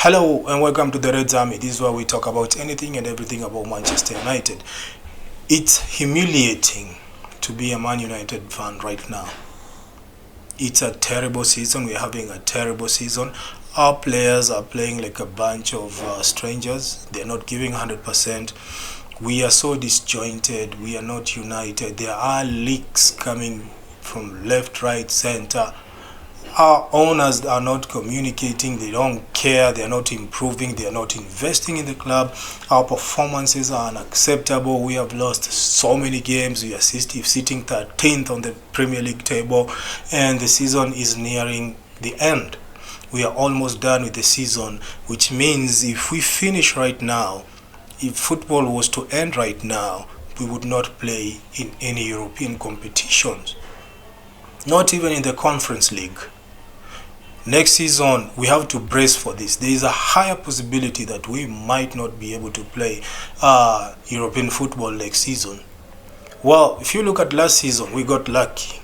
Hello and welcome to the Red Army. This is where we talk about anything and everything about Manchester United. It's humiliating to be a Man United fan right now. It's a terrible season. We're having a terrible season. Our players are playing like a bunch of strangers. They're not giving 100%. We are so disjointed. We are not united. There are leaks coming from left, right, center. Our owners are not communicating, they don't care, they are not improving, they are not investing in the club. Our performances are unacceptable. We have lost so many games. We are sitting 13th on the Premier League table, and the season is nearing the end. We are almost done with the season, which means if we finish right now, if football was to end right now, we would not play in any European competitions, not even in the Conference League. Next season, we have to brace for this. There is a higher possibility that we might not be able to play European football next season. Well, if you look at last season, we got lucky.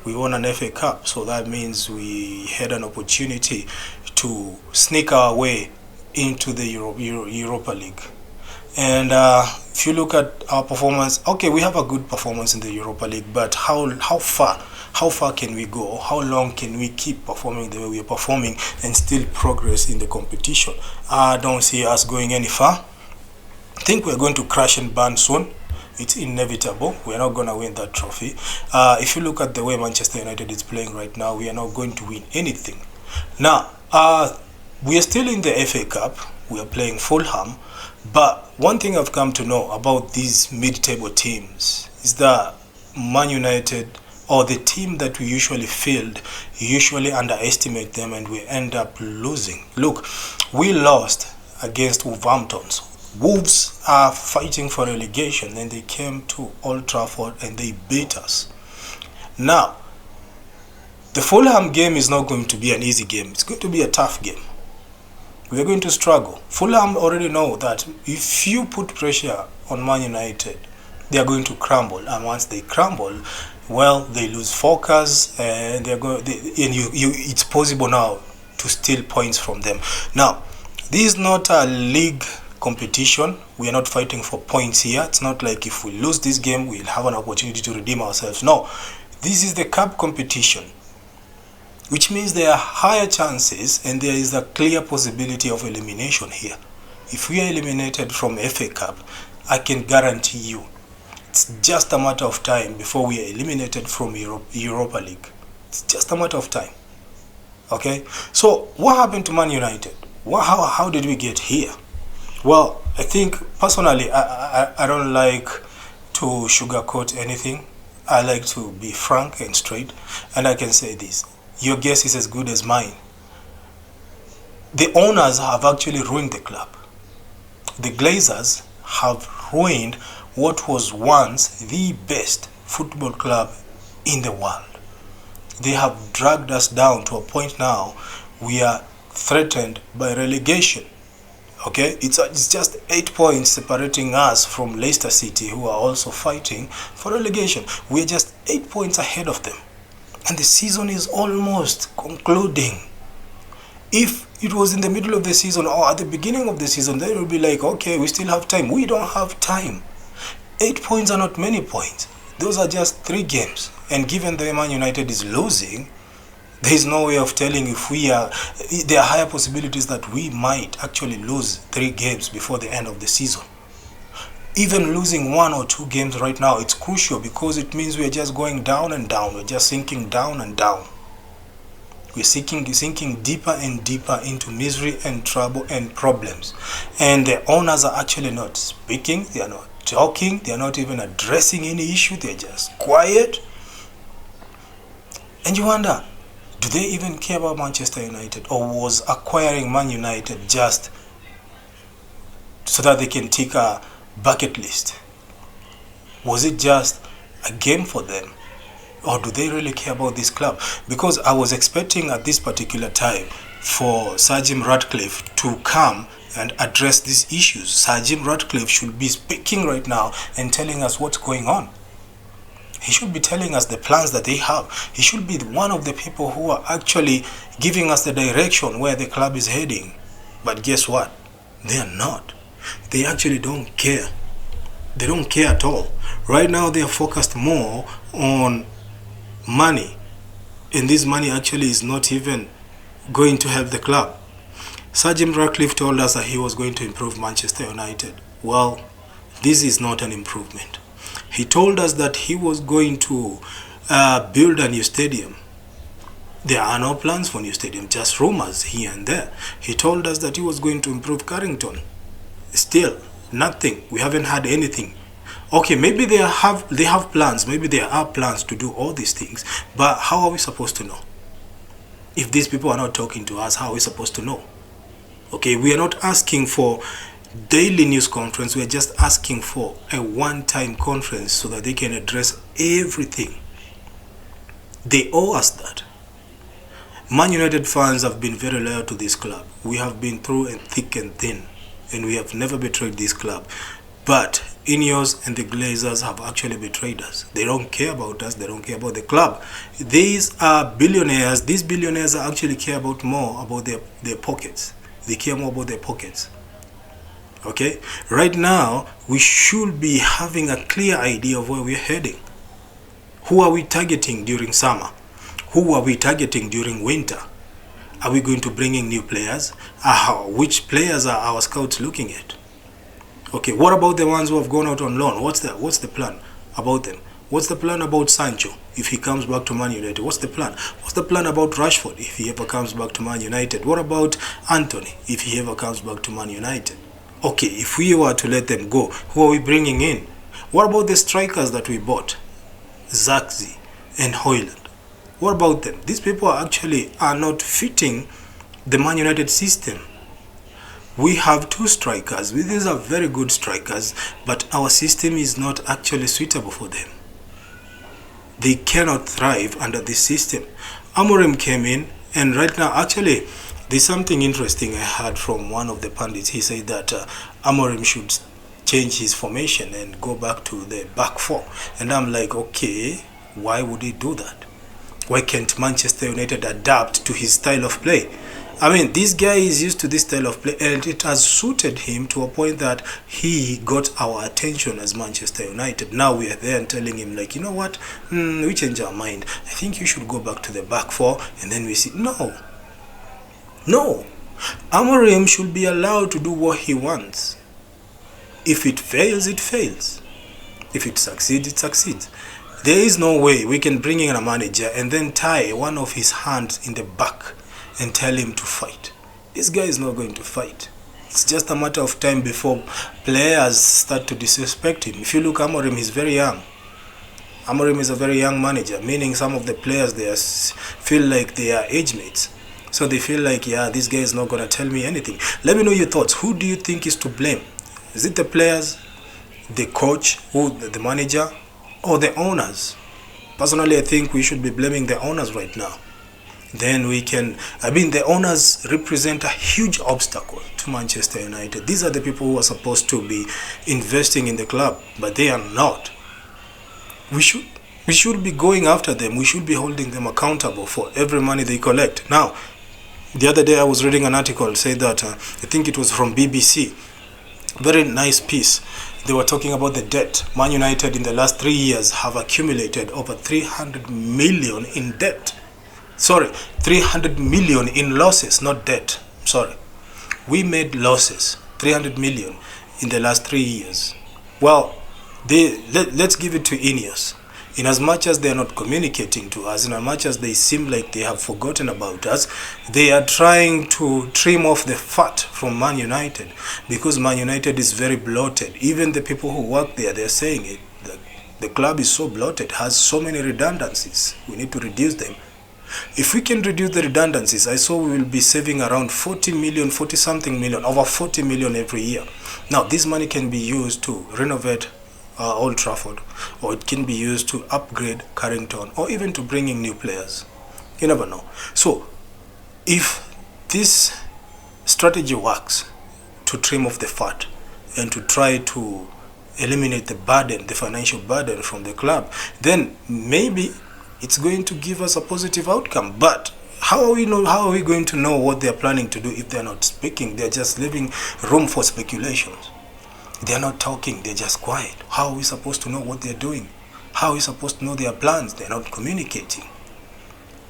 We won an FA Cup, so that means we had an opportunity to sneak our way into the Europa League. And if you look at our performance, okay, we have a good performance in the Europa League, but how far can we go? How long can we keep performing the way we are performing and still progress in the competition? I don't see us going any far. I think we're going to crash and burn soon. It's inevitable. We're not going to win that trophy. If you look at the way Manchester United is playing right now, we are not going to win anything. Now, we are still in the FA Cup. We are playing Fulham. But one thing I've come to know about these mid-table teams is that Man United, or the team that we usually field, usually underestimate them and we end up losing. Look, we lost against Wolverhampton. Wolves are fighting for relegation and they came to Old Trafford and they beat us. Now, the Fulham game is not going to be an easy game. It's going to be a tough game. We are going to struggle. Fulham already know that if you put pressure on Man United, they are going to crumble. And once they crumble, well, they lose focus, and it's possible now to steal points from them. Now, this is not a league competition. We are not fighting for points here. It's not like if we lose this game, we'll have an opportunity to redeem ourselves. No, this is the cup competition, which means there are higher chances and there is a clear possibility of elimination here. If we are eliminated from FA Cup, I can guarantee you it's just a matter of time before we are eliminated from Europa League. It's just a matter of time. Okay? So, what happened to Man United? How did we get here? Well, I think, personally, I don't like to sugarcoat anything. I like to be frank and straight. And I can say this. Your guess is as good as mine. The owners have actually ruined the club. The Glazers have ruined what was once the best football club in the world. They have dragged us down to a point now we are threatened by relegation. Okay, it's just 8 points separating us from Leicester City, who are also fighting for relegation. We are just 8 points ahead of them. And the season is almost concluding. If it was in the middle of the season or at the beginning of the season, then it would be like, okay, we still have time. We don't have time. 8 points are not many points. Those are just 3 games. And given that Man United is losing, there is no way of telling if there are higher possibilities that we might actually lose 3 games before the end of the season. Even losing 1 or 2 games right now, it's crucial because it means we are just going down and down. We're just sinking down and down. We're sinking deeper and deeper into misery and trouble and problems. And the owners are actually not speaking. They are not talking. They are not even addressing any issue. They're just quiet. And you wonder, do they even care about Manchester United? Or was acquiring Man United just so that they can tick a bucket list? Was it just a game for them, or do they really care about this club? Because I was expecting at this particular time for Sir Jim Ratcliffe to come and address these issues. Sir Jim Ratcliffe should be speaking right now and telling us what's going on. He should be telling us the plans that they have. He should be one of the people who are actually giving us the direction where the club is heading. But guess what? They are not. They actually don't care. They don't care at all. Right now they are focused more on money, and this money actually is not even going to help the club. Sir Jim Ratcliffe told us that he was going to improve Manchester United. Well, this is not an improvement. He told us that he was going to build a new stadium. There are no plans for new stadium, just rumors here and there. He told us that he was going to improve Carrington. Still, nothing. We haven't had anything. Okay, maybe they have plans. Maybe there are plans to do all these things. But how are we supposed to know? If these people are not talking to us, how are we supposed to know? Okay, we are not asking for daily news conference. We are just asking for a one-time conference so that they can address everything. They owe us that. Man United fans have been very loyal to this club. We have been through thick and thin, and we have never betrayed this club. But Ineos and the Glazers have actually betrayed us. They don't care about us. They don't care about the club. These are billionaires. These billionaires actually care about more about their pockets. They care more about their pockets. Okay? Right now, we should be having a clear idea of where we're heading. Who are we targeting during summer? Who are we targeting during winter? Are we going to bring in new players? Which players are our scouts looking at? Okay, what about the ones who have gone out on loan? What's the plan about them? What's the plan about Sancho if he comes back to Man United? What's the plan? What's the plan about Rashford if he ever comes back to Man United? What about Anthony if he ever comes back to Man United? Okay, if we were to let them go, who are we bringing in? What about the strikers that we bought? Zaxi and Hoyland. What about them? These people actually are not fitting the Man United system. We have two strikers. These are very good strikers, but our system is not actually suitable for them. They cannot thrive under this system. Amorim came in, and right now, actually, there's something interesting I heard from one of the pundits. He said that Amorim should change his formation and go back to the back four. And I'm like, okay, why would he do that? Why can't Manchester United adapt to his style of play? I mean, this guy is used to this style of play, and it has suited him to a point that he got our attention as Manchester United. Now we are there and telling him, like, you know what, we change our mind. I think you should go back to the back four, and then we see. No. Amorim should be allowed to do what he wants. If it fails, it fails. If it succeeds, it succeeds. There is no way we can bring in a manager and then tie one of his hands in the back and tell him to fight. This guy is not going to fight. It's just a matter of time before players start to disrespect him. If you look, Amorim is very young. Amorim is a very young manager, meaning some of the players there feel like they are age mates. So they feel like, yeah, this guy is not going to tell me anything. Let me know your thoughts. Who do you think is to blame? Is it the players, the coach, the manager, or the owners? Personally, I think we should be blaming the owners right now. Then the owners represent a huge obstacle to Manchester United. These are the people who are supposed to be investing in the club, but they are not. We should be going after them. We should be holding them accountable for every money they collect. Now, the other day I was reading an article saying that, I think it was from BBC, very nice piece. They were talking about the debt. Man United in the last 3 years have accumulated over 300 million in debt. 300 million in losses, not debt. We made losses, 300 million in the last 3 years. Well, let's give it to Ineos. In as much as they are not communicating to us, in as much as they seem like they have forgotten about us, they are trying to trim off the fat from Man United, because Man United is very bloated. Even the people who work there, they're saying it. The club is so bloated, has so many redundancies. We need to reduce them. If we can reduce the redundancies, I saw we will be saving around 40 something million, over 40 million every year. Now, this money can be used to renovate Old Trafford, or it can be used to upgrade Carrington, or even to bring in new players. You never know. So, if this strategy works to trim off the fat and to try to eliminate the burden, the financial burden from the club, then maybe it's going to give us a positive outcome. But How are we going to know what they're planning to do if they're not speaking? They're just leaving room for speculations. They're not talking, they're just quiet. How are we supposed to know what they're doing? How are we supposed to know their plans? They're not communicating.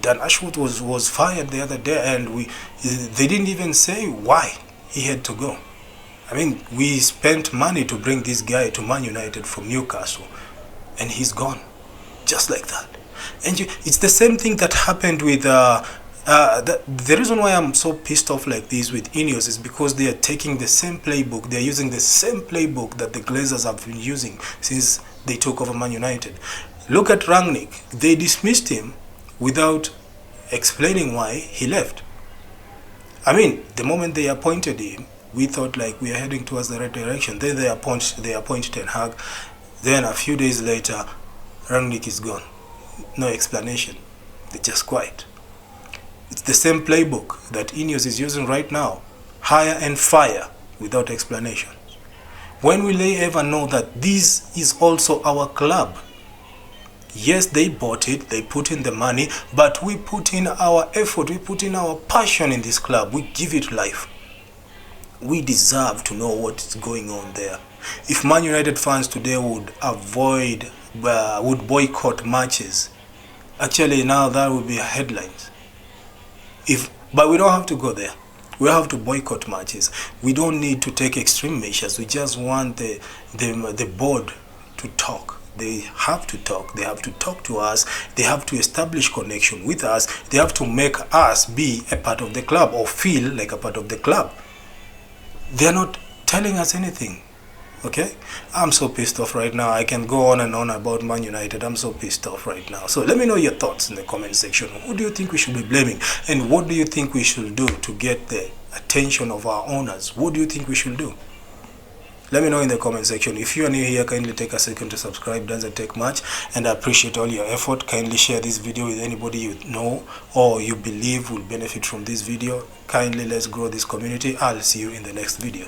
Dan Ashworth was fired the other day, and they didn't even say why he had to go. I mean, we spent money to bring this guy to Man United from Newcastle, and he's gone, just like that. And it's the same thing that happened with the reason why I'm so pissed off like this with Ineos is because they are taking the same playbook. They're using the same playbook that the Glazers have been using since they took over Man United. Look at Rangnick. They dismissed him without explaining why he left. I mean, the moment they appointed him, we thought like we are heading towards the right direction. Then they appoint Ten Hag. Then a few days later, Rangnick is gone. No explanation. They're just quiet. It's the same playbook that Ineos is using right now. Hire and fire without explanations. When will they ever know that this is also our club? Yes, they bought it, they put in the money, but we put in our effort, we put in our passion in this club. We give it life. We deserve to know what is going on there. If Man United fans today would boycott matches, actually now that would be headlines. But we don't have to go there. We have to boycott matches. We don't need to take extreme measures. We just want the board to talk. They have to talk. They have to talk to us. They have to establish connection with us. They have to make us be a part of the club or feel like a part of the club. They're not telling us anything. Okay? I'm so pissed off right now. I can go on and on about Man United. I'm so pissed off right now. So let me know your thoughts in the comment section. Who do you think we should be blaming? And what do you think we should do to get the attention of our owners? What do you think we should do? Let me know in the comment section. If you are new here, kindly take a second to subscribe. Doesn't take much, and I appreciate all your effort. Kindly share this video with anybody you know or you believe will benefit from this video. Kindly let's grow this community. I'll see you in the next video.